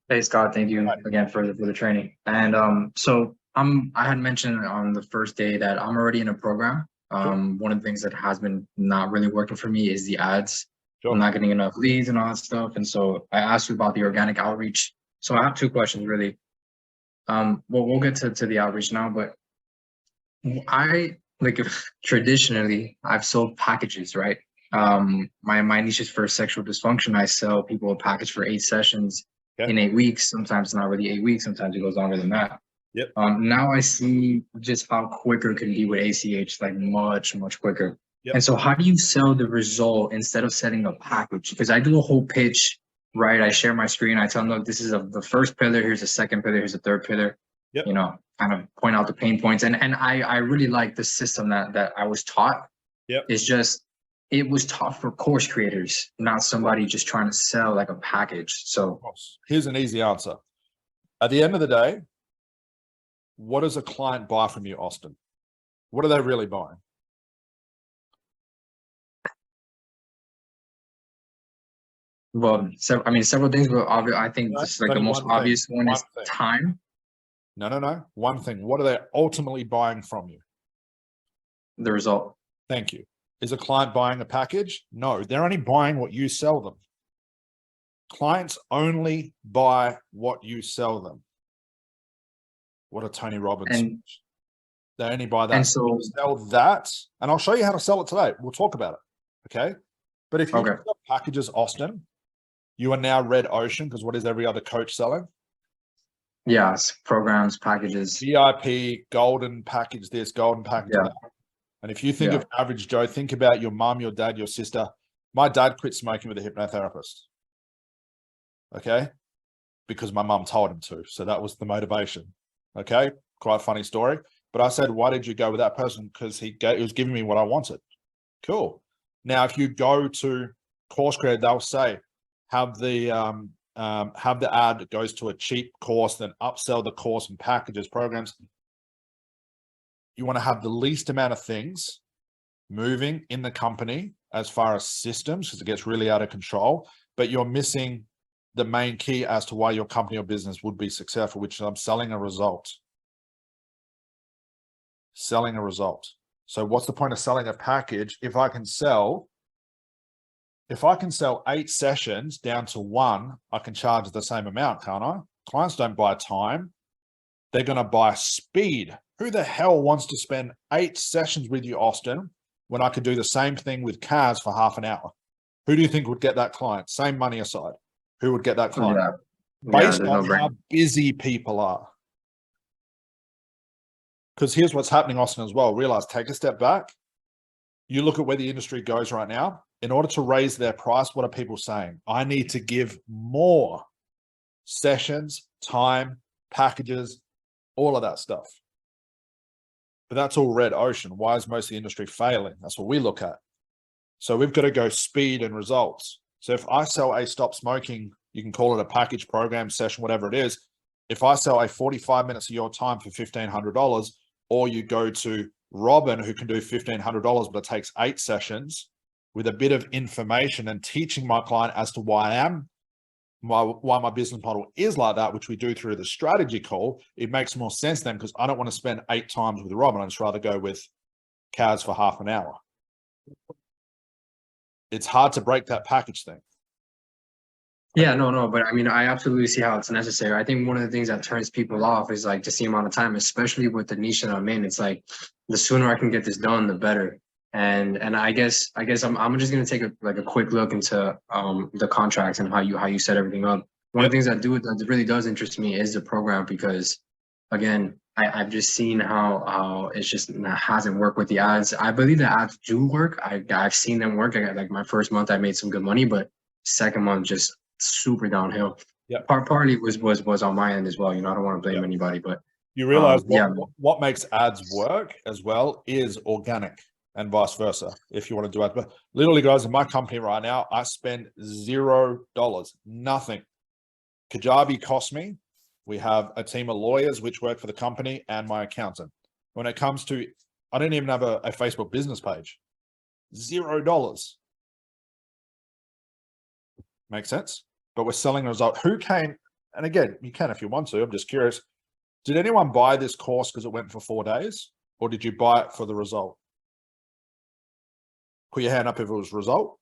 Hey Scott, thank you Right. again for the training. And I had mentioned on the first day that I'm already in a program. Sure. One of the things that has been not really working for me is the ads. I'm Sure. not getting enough leads and all that stuff. And so I asked you about the organic outreach. So I have two questions really. Well, we'll get to the outreach now, but I like if traditionally I've sold packages, right? My niche is for sexual dysfunction. I sell people a package for 8 sessions Okay. in 8 weeks. Sometimes not really 8 weeks. Sometimes it goes longer than that. Yep. Now I see just how quicker it can be with ACH, like much quicker. Yep. And so, how do you sell the result instead of setting a package? Because I do a whole pitch, right? I share my screen. I tell them, look, this is the first pillar. Here's the second pillar. Here's the third pillar. Yep. Kind of point out the pain points. And I really like the system that I was taught. Yep. It's just it was taught for course creators, not somebody just trying to sell like a package. Of So course. Here's an easy answer. At the end of the day, what does a client buy from you, Austin? What are they really buying? well, so I mean several things, but I think No, just it's like the only most one thing. obvious one One is thing. time, No. One thing. What are they ultimately buying from you? the result. Thank you. Is a client buying a package? No, they're only buying what you sell them. Clients only buy what you sell them. What a Tony Robbins And speech. They only buy and that. So so you sell that, and I'll show you how to sell it today. We'll talk about it. Okay. But if you okay. sell packages, Austin, you are now red ocean because what is every other coach selling? Yes, programs, packages. VIP, golden package this, golden package Yeah, that. And if you think yeah. of average Joe, think about your mom, your dad, your sister. My dad quit smoking with a hypnotherapist. Okay. Because my mom told him to. So that was the motivation. Okay. Quite a funny story. But I said, why did you go with that person? Because he was giving me what I wanted. Cool. Now, if you go to Course Creator, they'll say, have the ad that goes to a cheap course, then upsell the course and packages, programs. You want to have the least amount of things moving in the company as far as systems, because it gets really out of control, but you're missing the main key as to why your company or business would be successful, which is I'm selling a result. Selling a result. So what's the point of selling a package if I can sell 8 sessions down to 1, I can charge the same amount, can't I? Clients don't buy time. They're going to buy speed. Who the hell wants to spend 8 sessions with you, Austin, when I could do the same thing with Kaz for half an hour? Who do you think would get that client? Same money aside. Who would get that client? Yeah, Based there's on no how brain. busy people are. Because here's what's happening, Austin, as well. Realize, take a step back. You look at where the industry goes right now. In order to raise their price, what are people saying? I need to give more sessions, time, packages, all of that stuff. But that's all red ocean. Why is most of the industry failing? That's what we look at. So we've got to go speed and results. So if I sell a stop smoking, you can call it a package, program, session, whatever it is. If I sell a 45 minutes of your time for $1,500, or you go to Robin, who can do $1,500, but it takes 8 sessions with a bit of information and teaching my client as to why my business model is like that, which we do through the strategy call, it makes more sense then because I don't want to spend 8 times with Robin. I'd just rather go with Kaz for half an hour. It's hard to break that package thing. Yeah, no, but I mean, I absolutely see how it's necessary. I think one of the things that turns people off is like just the amount of time, especially with the niche that I'm in. It's like the sooner I can get this done, the better. And I guess I'm just gonna take a quick look into the contracts and how you set everything up. One of Yep. the things that really does interest me is the program because again, I've just seen how it's just hasn't worked with the ads. I believe the ads do work. I've seen them work. Like my first month, I made some good money, but second month just super downhill. Yep. Partly was on my end as well. I don't want to blame Yep. anybody, but You realize yeah, what makes ads work as well is organic and vice versa. If you want to do it, but literally, guys, in my company right now, I spend $0, nothing. Kajabi cost me. We have a team of lawyers which work for the company and my accountant. When it comes to, I don't even have a Facebook business page. $0. Make sense? But we're selling a result. Who came? and again, you can if you want to. I'm just curious. Did anyone buy this course because it went for 4 days, or did you buy it for the result? Put your hand up if it was result.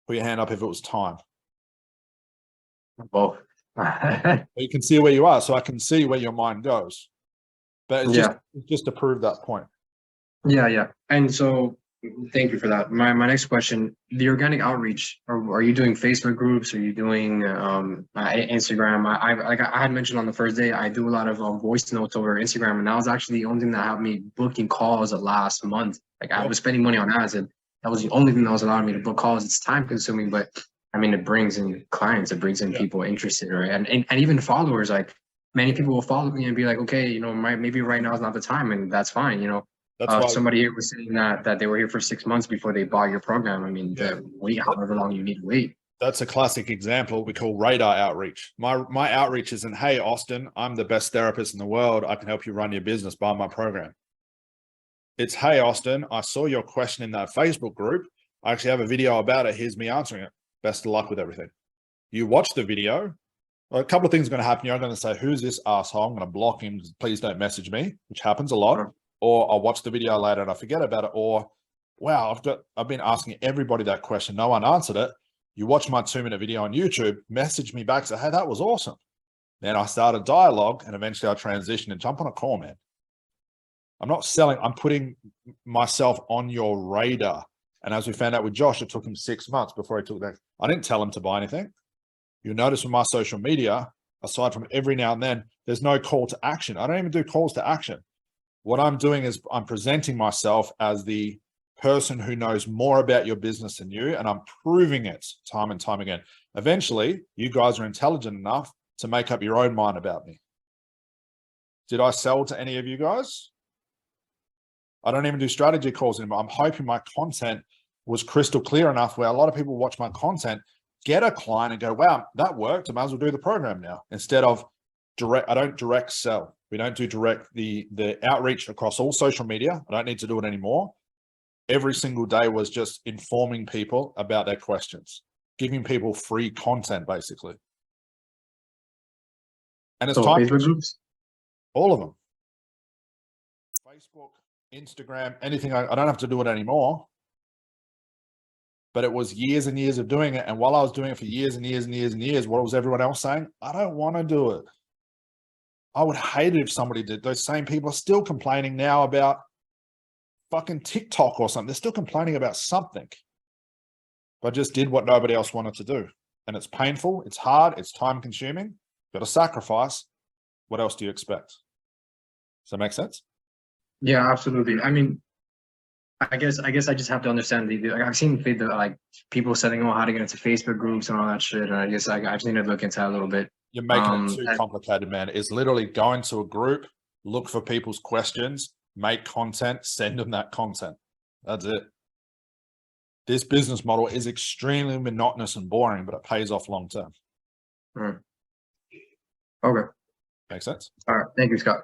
Put your hand up if it was time. Both. You can see where you are, so I can see where your mind goes. But it's just to prove that point. Yeah. And so thank you for that. My next question, the organic outreach, are you doing Facebook groups? Are you doing Instagram? I had mentioned on the first day, I do a lot of voice notes over Instagram, and that was actually the only thing that helped me booking calls the last month. Like I was spending money on ads, and that was the only thing that was allowing me to book calls. It's time consuming, but I mean, it brings in clients, it brings in people interested, right? And even followers, like many people will follow me and be like, okay, you know, maybe right now is not the time, and that's fine, you know. That's why Somebody here was saying that they were here for 6 months before they bought your program. I mean, wait however long you need to wait. that's a classic example we call radar outreach. My outreach isn't, hey, Austin, I'm the best therapist in the world. I can help you run your business, buy my program. It's, hey, Austin, I saw your question in that Facebook group. I actually have a video about it. Here's me answering it. Best of luck with everything. You watch the video. A couple of things are going to happen. You're going to say, who's this asshole? I'm going to block him. Please don't message me, which happens a lot. Sure. Or I'll watch the video later and I forget about it. Or, wow, I've been asking everybody that question. No one answered it. You watch my 2-minute video on YouTube, message me back, say, hey, that was awesome. Then I start a dialogue and eventually I transition and jump on a call, man. I'm not selling. I'm putting myself on your radar. And as we found out with Josh, it took him 6 months before he took that. I didn't tell him to buy anything. You'll notice with my social media, aside from every now and then, there's no call to action. I don't even do calls to action. What I'm doing is I'm presenting myself as the person who knows more about your business than you, and I'm proving it time and time again. Eventually, you guys are intelligent enough to make up your own mind about me. Did I sell to any of you guys? I don't even do strategy calls anymore. I'm hoping my content was crystal clear enough where a lot of people watch my content, get a client and go, wow, that worked. I might as well do the program now. Instead of direct, I don't direct sell. We don't do direct the outreach across all social media. I don't need to do it anymore. Every single day was just informing people about their questions, giving people free content, basically. And it's time. Facebook groups? All of them. Facebook, Instagram, anything. I don't have to do it anymore. But it was years and years of doing it. And while I was doing it for years and years and years and years, what was everyone else saying? I don't want to do it. I would hate it if somebody did. Those same people are still complaining now about fucking TikTok or something. They're still complaining about something. But I just did what nobody else wanted to do. And it's painful. It's hard. It's time consuming. Got to sacrifice. What else do you expect? Does that make sense? Yeah, absolutely. I mean, I guess I just have to understand I've seen like people saying, oh, how to get into Facebook groups and all that shit. And I guess I just need to look into that a little bit. You're making it too complicated, man. It's literally go into a group, look for people's questions, make content, send them that content. That's it. This business model is extremely monotonous and boring, but it pays off long term. Okay. Makes sense? All right. Thank you, Scott.